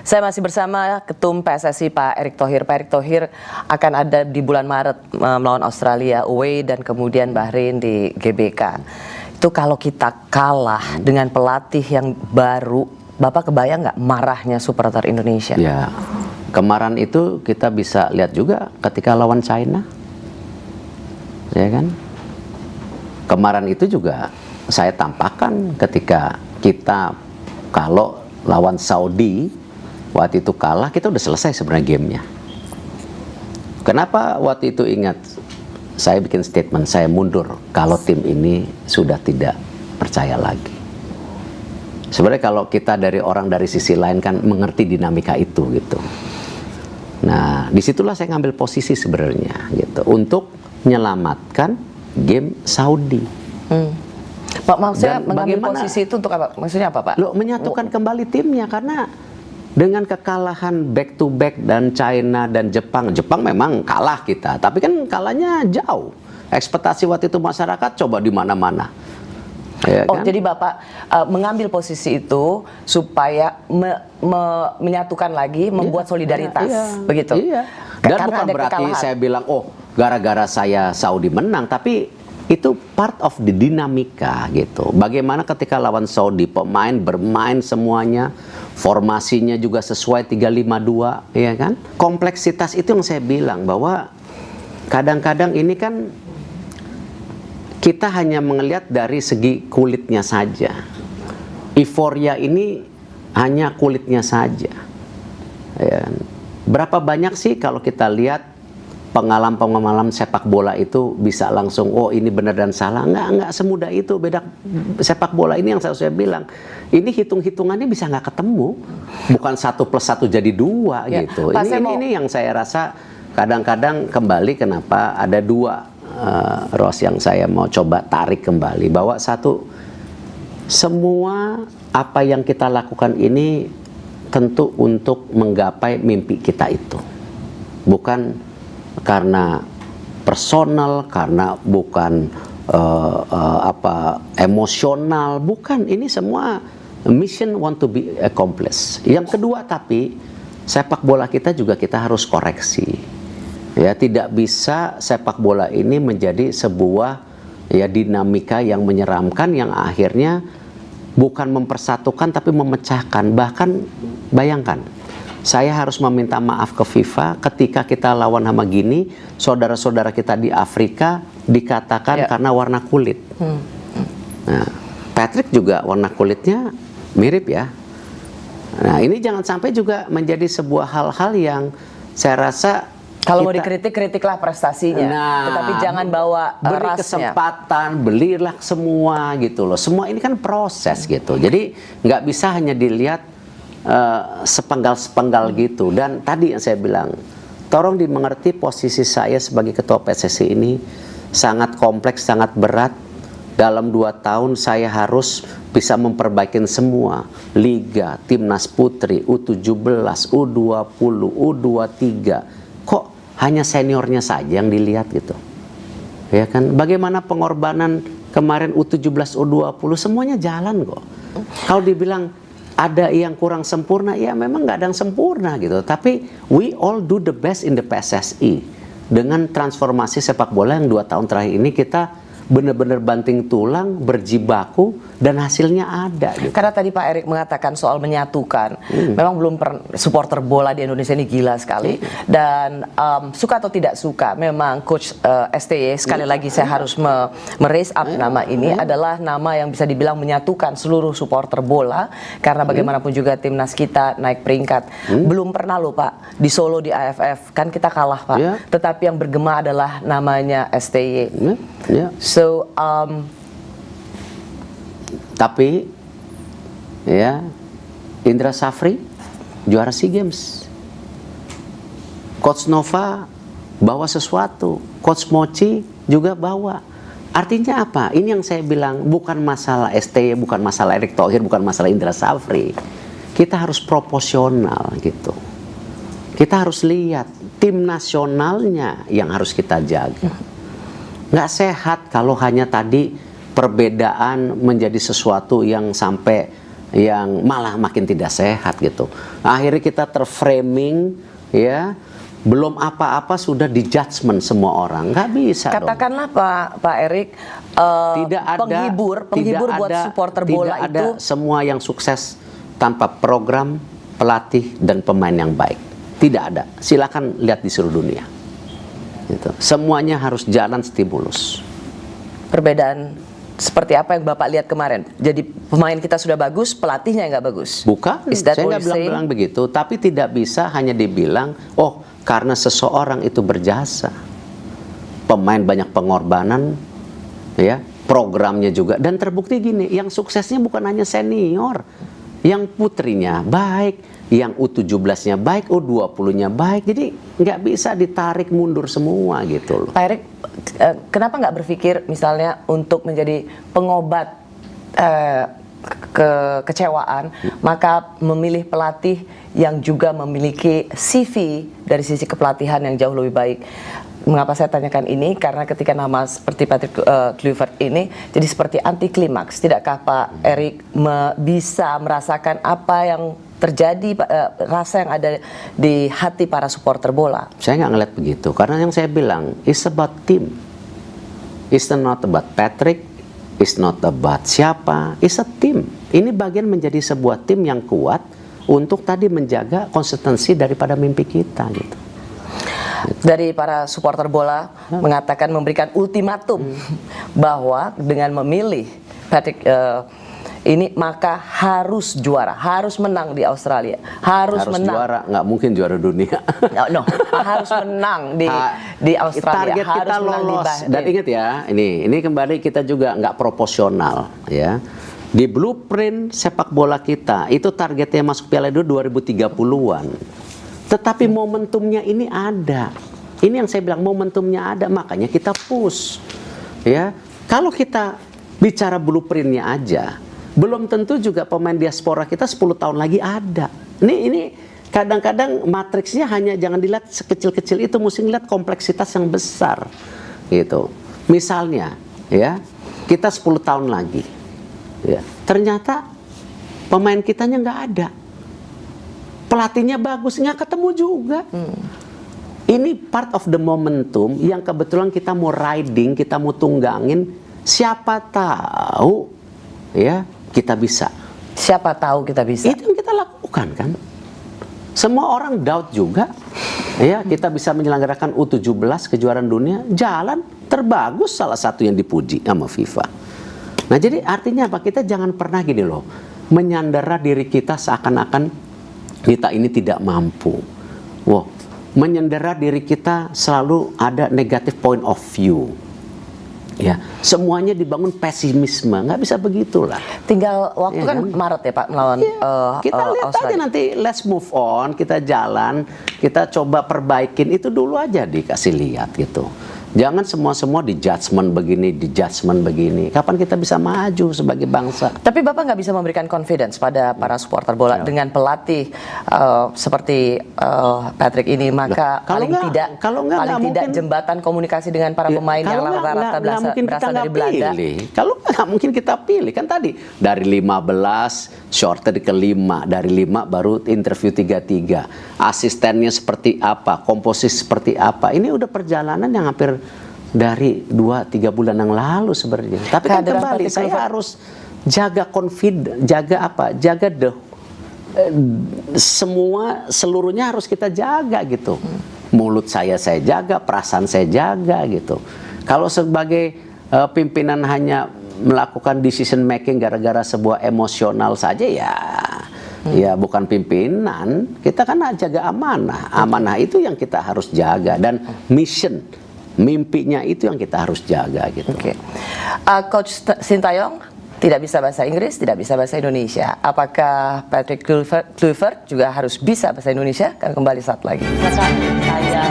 Saya masih bersama Ketum PSSI Pak Erick Thohir. Pak Erick Thohir akan ada di bulan Maret melawan Australia away dan kemudian Bahrain di GBK. Itu kalau kita kalah dengan pelatih yang baru, Bapak kebayang nggak marahnya supporter Indonesia? Ya, kemarin itu kita bisa lihat juga ketika lawan China, ya kan? Kemarin itu juga saya tampakkan ketika kita kalau lawan Saudi, waktu itu kalah, kita udah selesai sebenarnya gamenya. Kenapa waktu itu ingat? Saya bikin statement, saya mundur kalau tim ini sudah tidak percaya lagi. Sebenarnya kalau kita dari orang dari sisi lain kan mengerti dinamika itu gitu. Nah, disitulah saya ngambil posisi sebenarnya gitu untuk menyelamatkan game Saudi. Pak, maksudnya mengambil posisi itu untuk apa? Maksudnya apa, Pak? Lo menyatukan kembali timnya karena dengan kekalahan back to back dan China dan Jepang memang kalah kita, tapi kan kalahnya jauh. Ekspektasi waktu itu masyarakat coba di mana-mana. Ya, oh, kan? jadi Bapak mengambil posisi itu supaya menyatukan lagi, membuat solidaritas, begitu? Iya. Dan bukan berarti saya bilang, oh gara-gara saya Saudi menang, tapi itu part of the dinamika gitu. Bagaimana ketika lawan Saudi, pemain bermain semuanya, formasinya juga sesuai 3-5-2, ya kan? Kompleksitas itu yang saya bilang bahwa kadang-kadang ini kan kita hanya melihat dari segi kulitnya saja. Euforia ini hanya kulitnya saja. Ya. Berapa banyak sih kalau kita lihat pengalaman sepak bola itu bisa langsung, oh ini benar dan salah. Enggak semudah itu. Beda sepak bola ini yang saya bilang, ini hitung-hitungannya bisa nggak ketemu. Bukan 1 + 1 jadi 2 ya, gitu. Ini yang saya rasa kadang-kadang kembali kenapa ada 2 Ros yang saya mau coba tarik kembali. Bahwa satu, semua apa yang kita lakukan ini tentu untuk menggapai mimpi kita itu. Bukan karena personal, karena bukan emosional, bukan. Ini semua mission want to be accomplished. Yang kedua, tapi sepak bola kita juga kita harus koreksi. Ya, tidak bisa sepak bola ini menjadi sebuah ya dinamika yang menyeramkan yang akhirnya bukan mempersatukan tapi memecahkan. Bahkan bayangkan, saya harus meminta maaf ke FIFA ketika kita lawan sama Gini, saudara-saudara kita di Afrika dikatakan karena warna kulit. Nah, Patrick juga warna kulitnya mirip ya. Nah, ini jangan sampai juga menjadi sebuah hal-hal yang saya rasa kalau mau dikritik, kritiklah prestasinya. Tetapi jangan bawa beri rasnya. Kesempatan, belilah semua gitu loh. Semua ini kan proses gitu. Jadi nggak bisa hanya dilihat sepenggal-sepenggal gitu. Dan tadi yang saya bilang, tolong dimengerti posisi saya sebagai ketua PSSI ini sangat kompleks, sangat berat. Dalam 2 tahun saya harus bisa memperbaiki semua liga, timnas putri, U17, U20, U23. Kok hanya seniornya saja yang dilihat gitu, ya kan? Bagaimana pengorbanan kemarin U17, U20 semuanya jalan kok. Kalau dibilang ada yang kurang sempurna, ya memang nggak ada yang sempurna gitu. Tapi we all do the best in the PSSI. Dengan transformasi sepak bola yang 2 tahun terakhir ini kita benar-benar banting tulang, berjibaku, dan hasilnya ada. Gitu. Karena tadi Pak Erick mengatakan soal menyatukan, memang belum supporter bola di Indonesia ini gila sekali. Dan suka atau tidak suka, memang Coach STY, sekali lagi saya harus raise up nama ini, adalah nama yang bisa dibilang menyatukan seluruh supporter bola. Karena bagaimanapun juga timnas kita naik peringkat. Belum pernah loh Pak, di Solo di AFF, kan kita kalah Pak. Tetapi yang bergema adalah namanya STY. So, tapi ya Indra Safri juara SEA Games, Coach Nova bawa sesuatu, Coach Mochi juga bawa. Artinya apa? Ini yang saya bilang, bukan masalah STY, bukan masalah Erick Thohir, bukan masalah Indra Safri. Kita harus proporsional gitu. Kita harus lihat tim nasionalnya yang harus kita jaga. Nggak sehat kalau hanya tadi perbedaan menjadi sesuatu yang sampai yang malah makin tidak sehat gitu. Akhirnya kita terframing, ya, belum apa-apa sudah dijudgment semua orang. Nggak bisa. Katakanlah dong. Pak Erik, tidak ada penghibur buat supporter bola tidak ada itu semua yang sukses tanpa program, pelatih dan pemain yang baik. Tidak ada. Silakan lihat di seluruh dunia. Gitu. Semuanya harus jalan stimulus. Perbedaan seperti apa yang Bapak lihat kemarin? Jadi pemain kita sudah bagus, pelatihnya nggak bagus. Bukan, saya nggak bilang begitu. Tapi tidak bisa hanya dibilang, oh karena seseorang itu berjasa, pemain banyak pengorbanan, ya, programnya juga. Dan terbukti gini, yang suksesnya bukan hanya senior, yang putrinya baik, yang U17-nya baik, U20-nya baik. Jadi nggak bisa ditarik mundur semua gitu loh. Pak Erik, kenapa nggak berpikir misalnya untuk menjadi pengobat kekecewaan, maka memilih pelatih yang juga memiliki CV dari sisi kepelatihan yang jauh lebih baik. Mengapa saya tanyakan ini? Karena ketika nama seperti Patrick Kluivert ini jadi seperti anti klimaks. Tidakkah Pak Erik bisa merasakan apa yang terjadi, rasa yang ada di hati para supporter bola? Saya nggak ngeliat begitu, karena yang saya bilang it's about team. It's not about Patrick, it's not about siapa, it's a team. Ini bagian menjadi sebuah tim yang kuat untuk tadi menjaga konsistensi daripada mimpi kita gitu. Dari para supporter bola mengatakan, memberikan ultimatum bahwa dengan memilih Patrick ini maka harus juara, harus menang di Australia, harus menang. Juara, nggak mungkin juara dunia. No, harus menang di Australia. Target kita harus lolos. Dan ingat ya, ini kembali kita juga nggak proporsional, ya. Di blueprint sepak bola kita itu targetnya masuk Piala Dunia 2030-an. Tetapi momentumnya ini ada. Ini yang saya bilang, momentumnya ada, makanya kita push. Ya, kalau kita bicara blueprintnya aja, belum tentu juga pemain diaspora kita 10 tahun lagi ada. Ini kadang-kadang matriksnya hanya jangan dilihat sekecil-kecil itu, mesti lihat kompleksitas yang besar. Gitu. Misalnya, ya, kita 10 tahun lagi, ya, ternyata pemain kitanya nggak ada. Pelatihnya bagus, nggak ketemu juga. Ini part of the momentum yang kebetulan kita mau riding, kita mau tunggangin. Siapa tahu, ya, kita bisa. Siapa tahu kita bisa. Itu yang kita lakukan kan. Semua orang doubt juga. Ya, kita bisa menyelenggarakan U17 kejuaraan dunia, jalan terbagus, salah satu yang dipuji sama FIFA. Nah, jadi artinya apa? Kita jangan pernah gini loh, menyandera diri kita seakan-akan kita ini tidak mampu. Wow, menyandera diri kita selalu ada negative point of view. Ya, semuanya dibangun pesimisme, nggak bisa begitulah. Tinggal waktu ya, kan Maret ya Pak melawan kita lihat aja nanti, let's move on, kita jalan, kita coba perbaikin itu dulu aja, dikasih lihat gitu. Jangan semua di judgment begini. Kapan kita bisa maju sebagai bangsa? Tapi Bapak nggak bisa memberikan confidence pada para supporter bola dengan pelatih seperti Patrick ini, maka paling tidak jembatan komunikasi dengan para pemain yang rata-rata berasal dari Belanda. Kalau nggak mungkin kita pilih, kan tadi dari 15 shorted ke 5, dari 5 baru interview 3-3. Asistennya seperti apa, komposisi seperti apa. Ini udah perjalanan yang hampir dari 2-3 bulan yang lalu sebenarnya. Tapi kan kembali, saya harus jaga confident, jaga seluruhnya harus kita jaga gitu. Mulut saya jaga, perasaan saya jaga gitu. Kalau sebagai pimpinan hanya melakukan decision making gara-gara sebuah emosional saja, ya bukan pimpinan. Kita kan jaga amanah. Amanah itu yang kita harus jaga, dan mission, mimpinya itu yang kita harus jaga gitu. Okay. Coach Sintayong tidak bisa bahasa Inggris, tidak bisa bahasa Indonesia. Apakah Patrick Kluivert juga harus bisa bahasa Indonesia? Kan kembali saat lagi. Saya